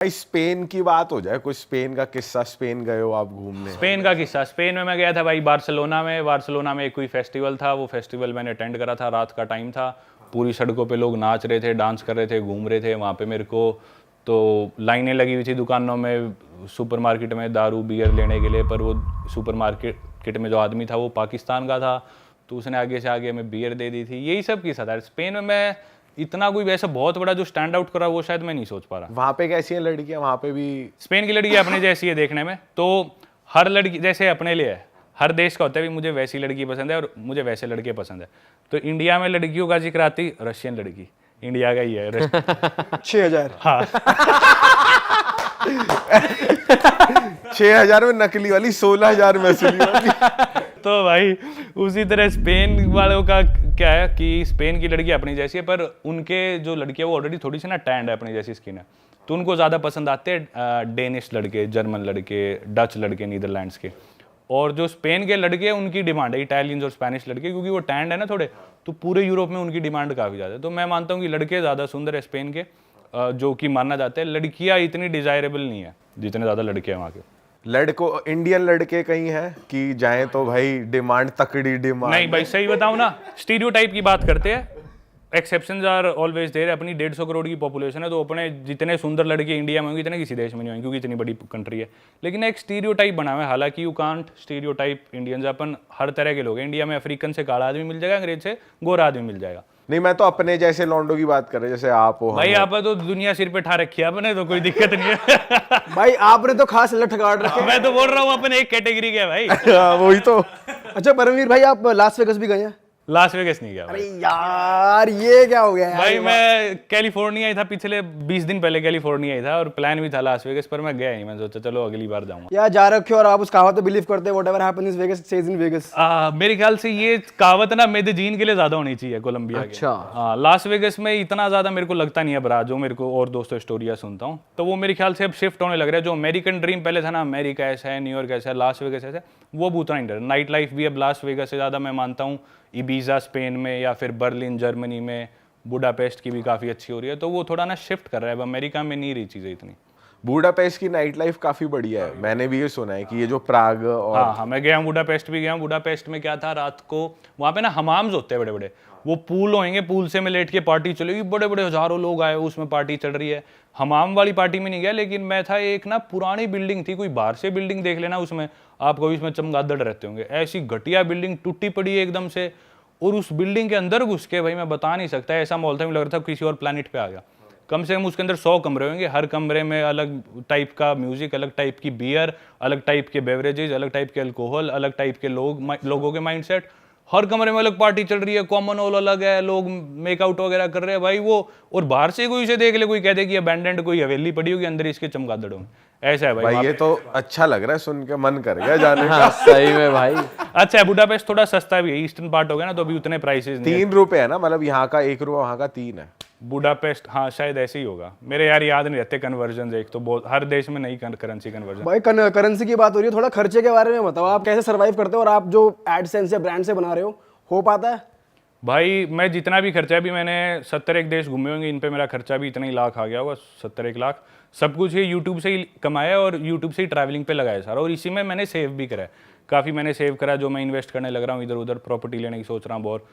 भाई स्पेन की बात हो जाए, कुछ स्पेन का किस्सा, स्पेन गए हो आप घूमने? स्पेन का किस्सा, स्पेन में मैं गया था भाई बार्सिलोना में एक कोई फेस्टिवल था, वो फेस्टिवल मैंने अटेंड करा था, रात का टाइम था, पूरी सड़कों पे लोग नाच रहे थे, डांस कर रहे थे, घूम रहे थे वहाँ पे। मेरे को तो लाइनें लगी हुई थी दुकानों में, सुपरमार्केट में दारू बियर लेने के लिए, पर वो सुपरमार्केट में जो आदमी था वो पाकिस्तान का था, तो उसने आगे से आगे हमें बियर दे दी थी। यही सब किस्सा था स्पेन में। मैं इतना कोई वैसा बहुत बड़ा जो स्टैंड आउट करा वो शायद मैं नहीं सोच पा रहा। वहाँ पे कैसी है लड़कियाँ? वहाँ पे भी स्पेन की लड़की अपने जैसी है देखने में, तो हर लड़की जैसे अपने लिए है, हर देश का होता है भी मुझे वैसी लड़की पसंद है और मुझे वैसे लड़के पसंद है। तो इंडिया में लड़कियों का जिक्र आती, रशियन लड़की इंडिया का ही है 6,000। हाँ 6,000 में नकली वाली, 16,000 में असली वाली। तो भाई उसी तरह स्पेन वालों का क्या है कि स्पेन की लड़की अपनी जैसी है, पर उनके जो लड़की है वो ऑलरेडी थोड़ी सी ना टैंड है, अपनी जैसी स्किन है, तो उनको ज़्यादा पसंद आते हैं डेनिश लड़के, जर्मन लड़के, डच लड़के, नीदरलैंड्स के। और जो स्पेन के लड़के हैं उनकी डिमांड है इटालियंस और स्पेनिश लड़के, क्योंकि वो टैंड है ना थोड़े, तो पूरे यूरोप में उनकी डिमांड काफ़ी ज़्यादा है। तो मैं मानता हूँ कि लड़के ज़्यादा सुंदर है स्पेन के, जो कि मानना जाता है। लड़कियाँ इतनी डिजायरेबल नहीं है जितने ज़्यादा लड़के हैं वहाँ के। लड़को इंडियन लड़के कहीं हैं कि जाएं तो भाई डिमांड, तकड़ी डिमांड? नहीं भाई सही बताऊं ना, स्टीरियोटाइप की बात करते हैं, एक्सेप्शंस आर ऑलवेज देयर। अपनी 150 करोड़ की पॉपुलेशन है, तो अपने जितने सुंदर लड़के इंडिया में होंगे इतने किसी देश में नहीं होंगे, क्योंकि इतनी बड़ी कंट्री है। लेकिन एक स्टीरियोटाइप बना हुआ है, हालांकि यू कांट स्टीरियोटाइप इंडियंस। अपन हर तरह के लोग हैं इंडिया में, अफ्रीकन से काला आदमी मिल जाएगा, अंग्रेज से गोरा आदमी मिल जाएगा। नहीं, मैं तो अपने जैसे लौंडों की बात कर रहे, जैसे आप हो। भाई आप तो दुनिया सिर पे ठा रखी है अपने, तो कोई दिक्कत नहीं है। भाई आपने तो खास लठ काट रखे। मैं तो बोल रहा हूँ अपने एक कैटेगरी के है भाई। वही तो। अच्छा परमवीर भाई, आप लास वेगस भी गए हैं? लास वेगस नहीं गया अरे यार ये क्या हो गया यार? भाई मैं कैलिफोर्निया ही था, पिछले 20 दिन पहले कैलिफोर्निया ही था, और प्लान भी था लास वेगस, पर मैं गया ही। मैं सोचा चलो अगली बार जाऊंगा। यार जा रखे हो और आप उस कहावत पे बिलीव करते हो, whatever happens in Vegas stage in Vegas. मेरे ख्याल से ये कहावत ना मेदेजीन के लिए ज्यादा होनी चाहिए, कोलंबिया के। अच्छा। हाँ, लास वेगस में इतना ज्यादा मेरे को लगता नहीं है बरा, जो मेरे को और दोस्तों स्टोरियाँ सुनता हूँ, तो वो मेरे ख्याल से अब शिफ्ट होने लग रहा है। जो अमेरिकन ड्रीम पहले था ना, अमेरिका ऐसा है, न्यूयॉर्क ऐसा है, लास वेगस ऐसा है, वो भी उतना नहीं डर। नाइट लाइफ भी अब लास वेगस से ज्यादा मैं मानता हूँ इबीजा स्पेन में, या फिर बर्लिन जर्मनी में, बुडापेस्ट की भी काफ़ी अच्छी हो रही है। तो वो थोड़ा ना शिफ्ट कर रहा है, अब अमेरिका में नहीं रही चीज़ें इतनी। बुडापेस्ट की नाइट लाइफ काफी बढ़िया है, मैंने भी ये सुना है कि ये जो प्राग और हाँ, मैं गया हूँ बुडापेस्ट भी गया हूँ। बुडापेस्ट में क्या था, रात को वहाँ पे ना हमाम्स होते हैं बड़े बड़े, वो पूल होंगे, पूल से में लेट के पार्टी चलेगी, बड़े बड़े हजारों लोग आए, उसमें पार्टी चल रही है। हमाम वाली पार्टी में नहीं गया, लेकिन मैं था एक ना पुरानी बिल्डिंग थी, कोई बाहर से बिल्डिंग देख लेना, उसमें आपको भी इसमें चमगादड़ रहते होंगे, ऐसी घटिया बिल्डिंग टूटी पड़ी है एकदम से। और उस बिल्डिंग के अंदर घुस के भाई मैं बता नहीं सकता, ऐसा माहौल था, मुझे लग रहा था किसी और प्लैनेट पे आ गया। कम से कम उसके अंदर 100 कमरे होंगे, हर कमरे में अलग टाइप का म्यूजिक, अलग टाइप की बियर, अलग टाइप के बेवरेजेस, अलग टाइप के अल्कोहल, अलग टाइप के लोगों के माइंडसेट। हर कमरे में अलग पार्टी चल रही है, कॉमन हॉल अलग है, लोग मेकआउट वगैरह कर रहे हैं भाई वो। और बाहर से कोई इसे देख ले, कोई कह दे कि अबैंडन्ड कोई हवेली पड़ी होगी, अंदर इसके चमगादड़ होंगे, ऐसा है भाई। ये तो अच्छा लग रहा है, सुन के मन कर गया जाने का। हाँ, सही में भाई। अच्छा है, बुडापेस्ट थोड़ा सस्ता भी है, ईस्टर्न पार्ट हो गया ना, तो अभी उतने प्राइसेस नहीं। 3 रुपए है ना, मतलब यहाँ का 1 रुपया, वहाँ का 3 है। बुडापेस्ट, हाँ शायद ऐसे ही होगा, मेरे यार याद नहीं रहते कन्वर्जन। एक तो बहुत, हर देश में नई करेंसी कन्वर्जन। भाई करेंसी की बात हो रही है, थोड़ा खर्चे के बारे में बताओ, आप कैसे सर्वाइव करते हो? और आप जो एडसेंस या ब्रांड से बना रहे हो पाता है? भाई मैं जितना भी खर्चा, भी मैंने 71 देश घूमे होंगे, इन पे मेरा खर्चा भी इतना ही लाख आ गया होगा, 71 लाख। सब कुछ ये यूट्यूब से ही कमाया और यूट्यूब से ही ट्रैवलिंग पे लगाया सारा, और इसी में मैंने सेव भी करा है, काफ़ी मैंने सेव करा, जो मैं इन्वेस्ट करने लग रहा हूँ इधर उधर, प्रॉपर्टी लेने की सोच रहा हूँ बहुत।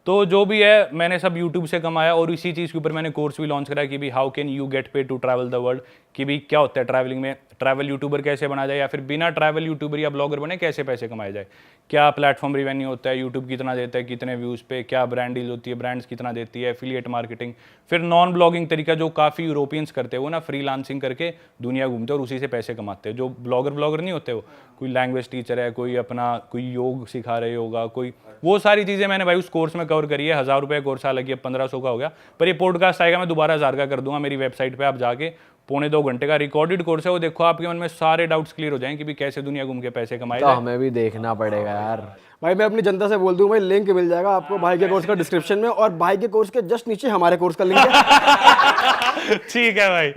तो जो भी है मैंने सब यूट्यूब से कमाया, और इसी चीज़ के ऊपर मैंने कोर्स भी लॉन्च करा कि भी how can you get paid to travel the world, कि भी क्या होता है ट्रैवलिंग में, ट्रैवल यूट्यूबर कैसे बना जाए, या फिर बिना ट्रैवल यूट्यूबर या ब्लॉगर बने कैसे पैसे कमाए जाए, क्या प्लेटफॉर्म रिवेन्यू होता है, यूट्यूब कितना देता है, कितने व्यूज़ पे, क्या ब्रांड डील होती है, ब्रांड्स कितना देती है, एफिलिएट मार्केटिंग। फिर नॉन ब्लॉगिंग तरीका जो काफ़ी यूरोपियंस करते हैं, वो ना फ्रीलांसिंग करके दुनिया घूमते हैं और उसी से पैसे कमाते हैं। जो ब्लॉगर नहीं होते, वो कोई लैंग्वेज टीचर है, कोई अपना कोई योग सिखा रहे होगा कोई, वो सारी चीज़ें मैंने भाई उस कोर्स में कवर करी है। 1000 रुपये कोर्स, हालांकि अब 1500 का हो गया, पर ये पॉडकास्ट आएगा मैं दोबारा 1000 का कर दूंगा। मेरी वेबसाइट पे आप जाके 1.25 घंटे का रिकॉर्डेड कोर्स है, वो देखो, आपके मन में सारे डाउट्स क्लियर हो जाएं कि भी कैसे दुनिया घूम के पैसे कमाए तो जाए। हमें भी देखना पड़ेगा यार। भाई मैं अपनी जनता से बोल दूं, भाई लिंक मिल जाएगा आपको भाई के कोर्स का डिस्क्रिप्शन में, और भाई के कोर्स के जस्ट नीचे हमारे कोर्स का लिंक है। ठीक है भाई,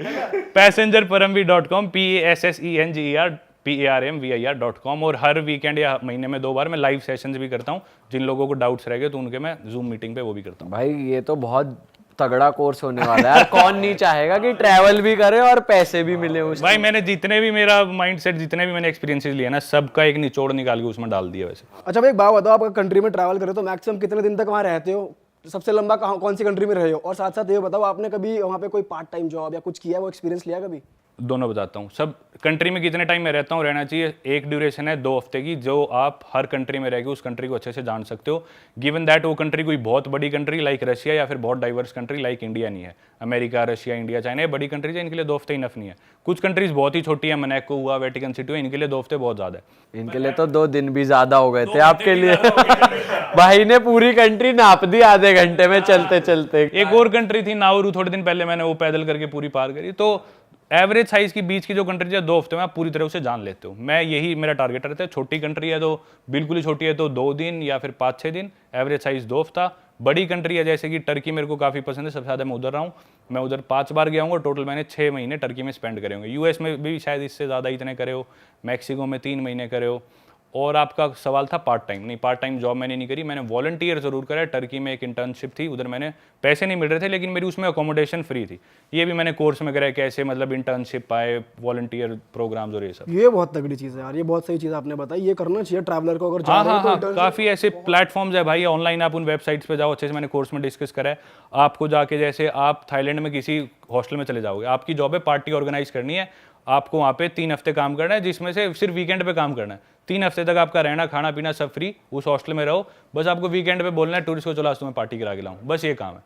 passengerparamveer.com, passengerparamveer.com। और हर वीकेंड या महीने में 2 बार मैं लाइव सेशंस भी करता हूँ, जिन लोगों को डाउट्स रह गए तो उनके मैं जूम मीटिंग पे वो भी करता हूँ। भाई ये तो बहुत तगड़ा कोर्स होने वाला है यार। कौन नहीं चाहेगा कि ट्रैवल भी करे और पैसे भी मिले उसके। भाई मैंने जितने भी मेरा माइंडसेट, जितने भी मैंने एक्सपीरियंसेस लिए ना, सबका एक निचोड़ निकाल के उसमें डाल दिया वैसे। अच्छा भाई एक बात बताओ, आप कंट्री में ट्रैवल करो तो मैक्सिमम कितने दिन तक वहाँ रहते हो? सबसे लंबा कौन सी कंट्री में रहे हो? और साथ साथ ये बताओ, आपने कभी वहाँ पे कोई पार्ट टाइम जॉब या कुछ किया, वो एक्सपीरियंस लिया कभी? दोनों बताता हूँ। सब कंट्री में कितने टाइम में रहता हूँ, रहना चाहिए एक ड्यूरेशन है 2 हफ्ते की, जो आप हर कंट्री में रह के उस कंट्री को अच्छे से जान सकते हो। गिवन दैट वो कंट्री कोई बहुत बड़ी कंट्री लाइक रशिया या फिर बहुत डाइवर्स कंट्री लाइक इंडिया नहीं है। अमेरिका, रशिया, इंडिया, चाइना, ये बड़ी कंट्रीज है, इनके लिए 2 हफ्ते इनफ नहीं है। कुछ कंट्रीज बहुत ही छोटी है, मोनाको हुआ, वेटिकन सिटी हुआ, इनके लिए 2 हफ्ते बहुत ज़्यादा है। इनके लिए तो 2 दिन भी ज्यादा हो गए थे आपके लिए। भाई ने पूरी कंट्री नाप दी आधे घंटे में चलते चलते। एक और कंट्री थी नाउरू, थोड़े दिन पहले मैंने वो पैदल करके पूरी पार करी। तो एवरेज साइज की बीच की जो कंट्री है 2 हफ्ते में आप पूरी तरह से जान लेते हो। मैं यही मेरा टारगेट रहता है। छोटी कंट्री है तो बिल्कुल ही छोटी है तो 2 दिन या फिर 5-6 दिन, एवरेज साइज 2 हफ्ता। बड़ी कंट्री है जैसे कि टर्की, मेरे को काफ़ी पसंद है, सबसे ज़्यादा मैं उधर रहा हूँ। मैं उधर 5 बार गया हूँ और टोटल मैंने 6 महीने टर्की में स्पेंड करे होंगे। यूएस में भी शायद इससे ज़्यादा इतने करे हो, मैक्सिको में 3 महीने करे हो। और आपका सवाल था पार्ट टाइम, नहीं पार्ट टाइम जॉब मैंने नहीं करी, मैंने वॉलंटियर ज़रूर करा है। टर्की में एक इंटर्नशिप थी, उधर मैंने पैसे नहीं मिल रहे थे लेकिन मेरी उसमें अकोमोडेशन फ्री थी। ये भी मैंने कोर्स में करा है, कैसे मतलब इंटर्नशिप पाए, वॉलंटियर प्रोग्राम्स और ये सब। ये बहुत तगड़ी चीज़ है यार, ये बहुत सही चीज़ आपने बताई, ये करना चाहिए ट्रैवलर को अगर जा हाँ रहे हाँ हो हाँ, तो। काफ़ी ऐसे प्लेटफॉर्म्स है भाई ऑनलाइन, आप उन वेबसाइट्स पे जाओ, अच्छे से मैंने कोर्स में डिस्कस करा है। आपको जाके जैसे आप थाईलैंड में किसी हॉस्टल में चले जाओगे, आपकी जॉब है पार्टी ऑर्गेनाइज करनी है, आपको वहाँ पे 3 हफ्ते काम करना है, जिसमें से सिर्फ वीकेंड पे काम करना है। 3 हफ्ते तक आपका रहना खाना पीना सब फ्री, उस हॉस्टल में रहो, बस आपको वीकेंड पे बोलना है टूरिस्ट को चलो आज तुम्हें पार्टी करा के लाऊं, बस ये काम है।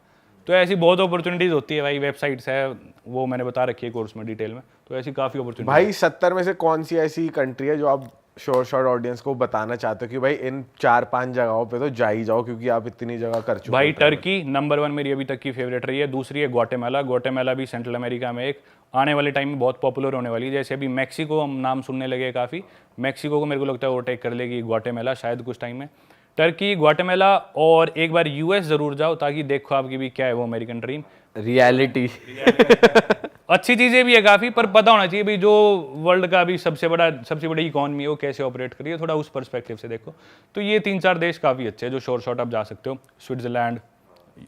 तो ऐसी बहुत अपॉर्चुनिटीज़ होती है भाई, वेबसाइट्स है, वो मैंने बता रखी है कोर्स में डिटेल में, तो ऐसी काफ़ी अपॉर्चुनिटी। भाई 70 में से कौन सी ऐसी कंट्री है जो आप शॉर्ट ऑडियंस को बताना चाहते हो कि भाई इन 4-5 जगहों पे तो जा ही जाओ क्योंकि आप इतनी जगह कर चुके हो? भाई टर्की नंबर 1 मेरी अभी तक की फेवरेट रही है। दूसरी है ग्वाटेमाला। ग्वाटेमाला भी सेंट्रल अमेरिका में एक आने वाले टाइम में बहुत पॉपुलर होने वाली है। जैसे अभी मैक्सिको हम नाम सुनने लगे काफ़ी, मैक्सिको को मेरे को लगता है ओवरटेक कर लेगी ग्वाटेमाला शायद कुछ टाइम में। टर्की, ग्वाटेमाला और एक बार यूएस ज़रूर जाओ ताकि देखो आपकी भी क्या है वो अमेरिकन ड्रीम। रियलिटी। अच्छी चीज़ें भी है काफ़ी, पर पता होना चाहिए भाई जो वर्ल्ड का भी सबसे बड़ी इकॉनमी है वो कैसे ऑपरेट करिए, थोड़ा उस पर्सपेक्टिव से देखो। तो ये 3-4 देश काफ़ी अच्छे हैं जो शॉर्ट आप जा सकते हो। स्विट्ज़रलैंड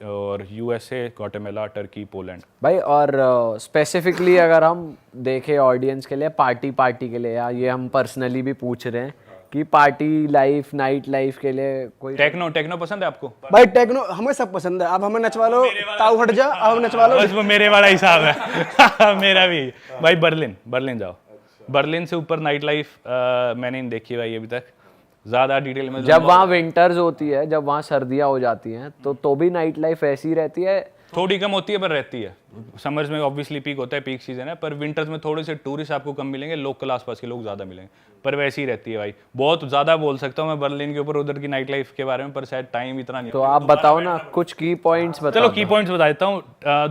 और यूएसए, ग्वाटेमाला, टर्की, पोलैंड। भाई और स्पेसिफिकली अगर हम देखें ऑडियंस के लिए, पार्टी के लिए, या ये हम पर्सनली भी पूछ रहे हैं कि पार्टी लाइफ, नाइट लाइफ के लिए कोई टेक्नो पसंद है आपको? भाई टेक्नो हमें सब पसंद है, आप हमें नचवा लो, ताऊ हट जा, आप नचवा लो। बस वो मेरे वाला हिसाब है। मेरा भी भाई बर्लिन जाओ। बर्लिन से ऊपर नाइट लाइफ मैंने नहीं देखी भाई अभी तक ज़्यादा डिटेल में। जब वहाँ विंटर्स होती है, जब वहाँ सर्दियाँ हो जाती हैं तो भी नाइट लाइफ ऐसी ही रहती है? थोड़ी कम होती है पर रहती है। समर्स में ऑब्वियसली पीक होता है, पीक सीजन है, पर विंटर्स में थोड़े से टूरिस्ट आपको कम मिलेंगे, लोकल आसपास के लोग ज़्यादा मिलेंगे, पर वैसी ही रहती है भाई। बहुत ज़्यादा बोल सकता हूँ मैं बर्लिन के ऊपर, उधर की नाइट लाइफ के बारे में, पर शायद टाइम इतना नहीं। तो आप बताओ ना कुछ की पॉइंट्स बताओ। चलो की पॉइंट्स बता देता हूँ।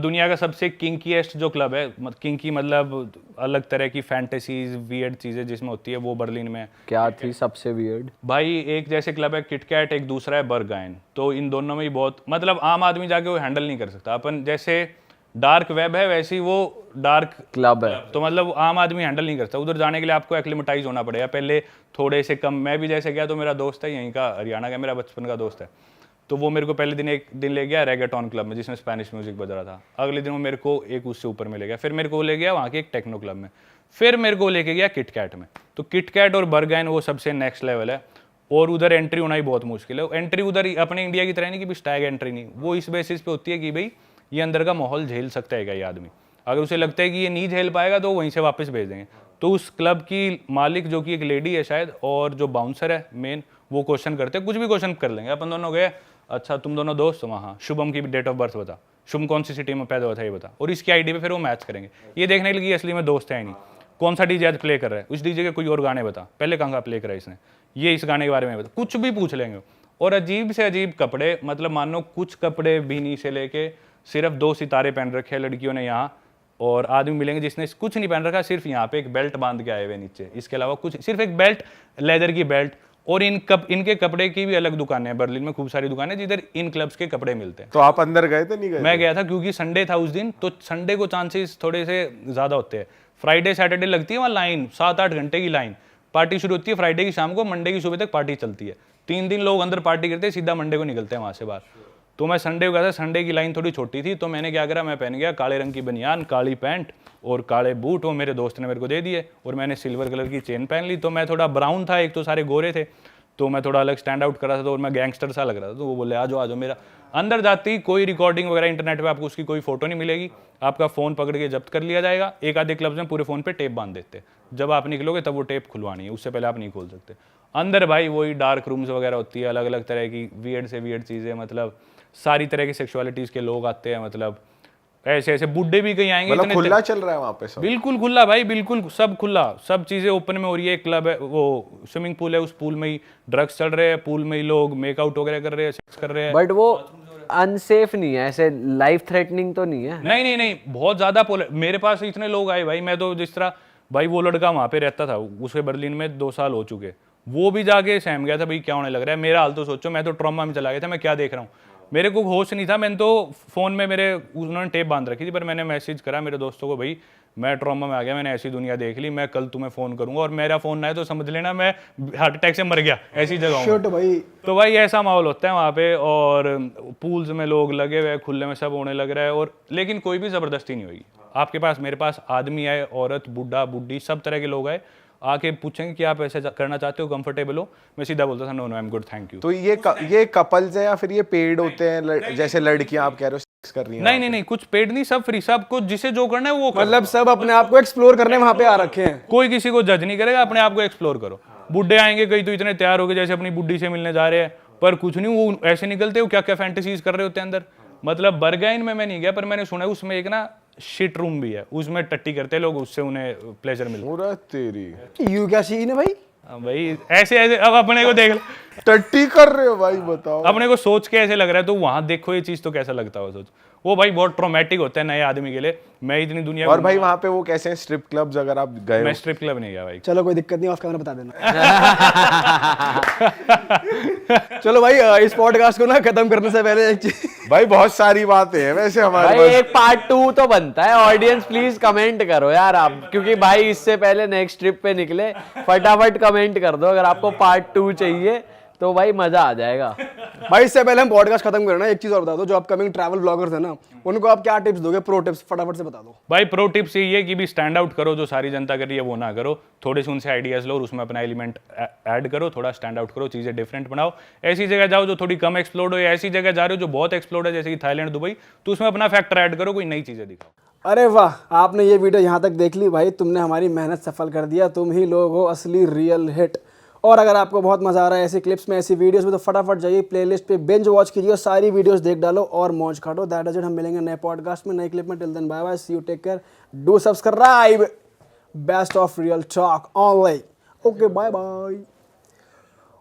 दुनिया का सबसे किंकीएस्ट जो क्लब है, किंकी मतलब अलग तरह की फैंटेसीज, वियर्ड चीज़ें जिसमें होती है, वो बर्लिन में। क्या थी सबसे वियर्ड? भाई एक जैसे क्लब है किटकैट, एक दूसरा है बर्गाइन, तो इन दोनों में ही बहुत मतलब आम आदमी जाके वो हैंडल नहीं कर सकता। अपन जैसे डार्क वेब है वैसी वो डार्क क्लब है, तो मतलब आम आदमी हैंडल नहीं करता। उधर जाने के लिए आपको एक्लिमेटाइज होना पड़ेगा पहले थोड़े से कम। मैं भी जैसे गया तो मेरा दोस्त है यहीं का, हरियाणा का, मेरा बचपन का दोस्त है, तो वो मेरे को पहले दिन एक दिन ले गया रेगेटॉन क्लब में जिसमें स्पेनिश म्यूजिक बज रहा था। अगले दिन वो मेरे को एक उससे ऊपर में ले गया, फिर मेरे को ले गया वहाँ के एक टेक्नो क्लब में, फिर मेरे को लेके गया किटकैट में। तो किटकैट और बर्गाइन वो सबसे नेक्स्ट लेवल है, और उधर एंट्री होना ही बहुत मुश्किल है। एंट्री उधर अपने इंडिया की तरह नहीं कि स्टैग एंट्री नहीं, वो इस बेसिस पे होती है कि भाई ये अंदर का माहौल झेल सकता है क्या ये आदमी। अगर उसे लगता है कि ये नहीं झेल पाएगा तो वहीं से वापस भेज देंगे। तो उस क्लब की मालिक जो कि एक लेडी है शायद, और जो बाउंसर है मेन, वो क्वेश्चन करते हैं, कुछ भी क्वेश्चन कर लेंगे। अपन दोनों गए, अच्छा तुम दोनों दोस्त? वहाँ शुभम की डेट ऑफ बर्थ बता, शुभम कौन सी सिटी में पैदा हुआ था ये बता, और इसकी आईडी पे फिर वो मैच करेंगे, ये देखने के लिए असली में दोस्त है नहीं। कौन सा डीजे आज प्ले कर रहा है, उस डीजे के कोई और गाने बता, पहले कहाँ का प्ले करा है इसने, ये इस गाने के बारे में बता, कुछ भी पूछ लेंगे। और अजीब से अजीब कपड़े, मतलब मान लो कुछ कपड़े बीनी से लेके सिर्फ 2 सितारे पहन रखे हैं लड़कियों ने यहाँ, और आदमी मिलेंगे जिसने कुछ नहीं पहन रखा, सिर्फ यहाँ पे एक बेल्ट बांध के आए हुए नीचे, इसके अलावा कुछ, सिर्फ एक बेल्ट, लेदर की बेल्ट। और इनके कपड़े की भी अलग दुकानें हैं बर्लिन में, खूब सारी दुकानें जिधर इन क्लब्स के कपड़े मिलते हैं। तो आप अंदर गए थे नहीं गए? मैं गया था क्योंकि संडे था उस दिन, तो संडे को चांसेस थोड़े से ज़्यादा होते हैं। फ्राइडे सैटरडे लगती है वहाँ लाइन, 7-8 घंटे की लाइन। पार्टी शुरू होती है फ्राइडे की शाम को, मंडे की सुबह तक पार्टी चलती है। 3 दिन लोग अंदर पार्टी करते हैं, सीधा मंडे को निकलते हैं वहाँ से बाहर। तो मैं संडे को गया था, संडे की लाइन थोड़ी छोटी थी, तो मैंने क्या करा, मैं पहन गया काले रंग की बनियान, काली पैंट और काले बूट, वो मेरे दोस्त ने मेरे को दे दिए, और मैंने सिल्वर कलर की चेन पहन ली। तो मैं थोड़ा ब्राउन था, एक तो सारे गोरे थे, तो मैं थोड़ा अलग स्टैंड आउट कर रहा था, तो और मैं गैंगस्टर सा लग रहा था। तो वो बोले आ जाओ मेरा। अंदर जाते ही कोई रिकॉर्डिंग वगैरह इंटरनेट पे आपको उसकी कोई फोटो नहीं मिलेगी, आपका फ़ोन पकड़ के जब्त कर लिया जाएगा। एक आधे क्लब्स में पूरे फ़ोन पे टेप बांध देते, जब आप निकलोगे तब वो टेप खुलवानी है, उससे पहले आप नहीं खोल सकते। अंदर भाई वही डार्क रूम्स वगैरह होती है, अलग अलग तरह की वियर्ड से वियर्ड चीज़ें, मतलब सारी तरह की सेक्सुअलिटीज़ के लोग आते हैं, मतलब ऐसे ऐसे बुड्ढे भी कहीं आएंगे। मतलब इतने खुला चल रहा है वहाँ पे सब? बिल्कुल खुला भाई, बिल्कुल सब खुला, सब चीज़ें ओपन में हो रही है। क्लब है, वो स्विमिंग पूल है, उस पूल में ही ड्रग्स चल रहे हैं, पूल में ही लोग मेकआउट वगैरह कर रहे हैं, सेक्स कर रहे हैं। बट वो अनसेफ नहीं है, ऐसे लाइफ थ्रेटनिंग तो नहीं है? नहीं नहीं नहीं, बहुत ज़्यादा मेरे पास इतने लोग आए भाई, मैं तो जिस तरह भाई वो लड़का वहाँ पे रहता था, उसके बर्लिन में 2 साल हो चुके, वो भी जाके सहम गया था भाई क्या होने लग रहा है। मेरा हाल तो सोचो, मैं तो ट्रॉमा में चला गया था, मैं क्या देख रहा हूँ, मेरे को होश नहीं था। मैंने तो फ़ोन में मेरे उन्होंने टेप बांध रखी थी, पर मैंने मैसेज करा मेरे दोस्तों को, भाई मैं ट्रॉमा में आ गया, मैंने ऐसी दुनिया देख ली, मैं कल तुम्हें फ़ोन करूंगा, और मेरा फ़ोन ना है तो समझ लेना मैं हार्ट अटैक से मर गया, ऐसी जगह Shit भाई। तो भाई ऐसा माहौल होता है वहाँ पे, और पूल्स में लोग लगे हुए, खुले में सब होने लग रहा है। और लेकिन कोई भी ज़बरदस्ती नहीं होगी आपके पास, मेरे पास आदमी आए, औरत, बूढ़ा, बुढ़ी, सब तरह के लोग आए, आके पूछेंगे कि आप ऐसे करना चाहते हो, कंफर्टेबल हो, मैं सीधा बोलता था no no I am good thank you. तो ये कपल्स है या फिर ये पेड होते हैं, जैसे लड़कियां आप कह रहे हो सेक्स कर रही हैं? नहीं नहीं नहीं, कुछ पेड नहीं, सब फ्री, सब कुछ जिसे जो करना है वो करो। मतलब सब अपने आप को एक्सप्लोर करने वहाँ पे आ रखे हैं। कोई किसी को जज नहीं करेगा, अपने आप को एक्सप्लोर करो। बुड्ढे आएंगे कई तो इतने तैयार हो गए जैसे अपनी बुड्ढी से मिलने जा रहे हैं, पर कुछ नहीं, वो ऐसे निकलते हो क्या क्या फैंटेसीज कर रहे होते हैं अंदर। मतलब बर्गाइन में मैं नहीं गया, पर मैंने सुना है उसमें एक ना शिट रूम भी है, उसमें टट्टी करते हैं लोग, उससे उन्हें प्लेजर मिलता है। पूरा तेरी यू क्या सीन है भाई? हाँ भाई ऐसे ऐसे, अब अपने को देख लो, टट्टी कर रहे हो भाई, बताओ। अपने को सोच के ऐसे लग रहा है, तो वहां देखो ये चीज तो कैसा लगता हो, सोच। वो भाई बहुत ट्रॉमेटिक होता है नए आदमी के लिए। मैं इतनी दुनिया और भाई वहाँ पे वो कैसे हैं स्ट्रिप क्लब्स, अगर आप गए मैं हो? स्ट्रिप क्लब नहीं गया भाई। चलो कोई दिक्कत नहीं, ऑफ कैमरा बता देना। चलो भाई इस पॉडकास्ट को ना खत्म करने से पहले एक चीज, भाई बहुत सारी बातें हैं वैसे हमारे भाई पास। एक पार्ट 2 तो बनता है, ऑडियंस प्लीज कमेंट करो यार आप, क्योंकि भाई इससे पहले नेक्स्ट ट्रिप पे निकले, फटाफट कमेंट कर दो अगर आपको पार्ट 2 चाहिए, तो भाई मजा आ जाएगा। भाई इससे पहले हम पॉडकास्ट खत्म करना, एक चीज और बता दो, जो अपकमिंग ट्रैवल ब्लॉगर्स है ना, उनको आप क्या टिप्स दोगे, प्रो टिप्स फटाफट से बता दो। भाई प्रो टिप्स ये है कि भी स्टैंड आउट करो, जो सारी जनता कर रही है वो ना करो, थोड़े से उनसे आइडियाज लो और उसमें अपना एलिमेंट ऐड करो, थोड़ा स्टैंड आउट करो, चीजें डिफरेंट बनाओ। ऐसी जगह जाओ जो थोड़ी कम एक्सप्लोर्ड हो, या ऐसी जगह जा रहे हो जो बहुत एक्सप्लोर्ड है जैसे कि थाईलैंड, दुबई, तो उसमें अपना फैक्टर ऐड करो, कोई नई चीजें दिखाओ। अरे वाह, आपने ये वीडियो यहाँ तक देख ली भाई, तुमने हमारी मेहनत सफल कर दिया, तुम ही लोग हो असली रियल हिट। और अगर आपको बहुत मजा आ रहा है ऐसी क्लिप्स में, ऐसी वीडियोस में, तो फटाफट जाइए प्लेलिस्ट पे बिंज वॉच कीजिए और सारी वीडियोस देख डालो और मौज काटो। दैट इज इट, हम मिलेंगे नए पॉडकास्ट में, नए क्लिप में। Till then bye bye, see you, take care, do subscribe, best of real talk online. Okay bye bye.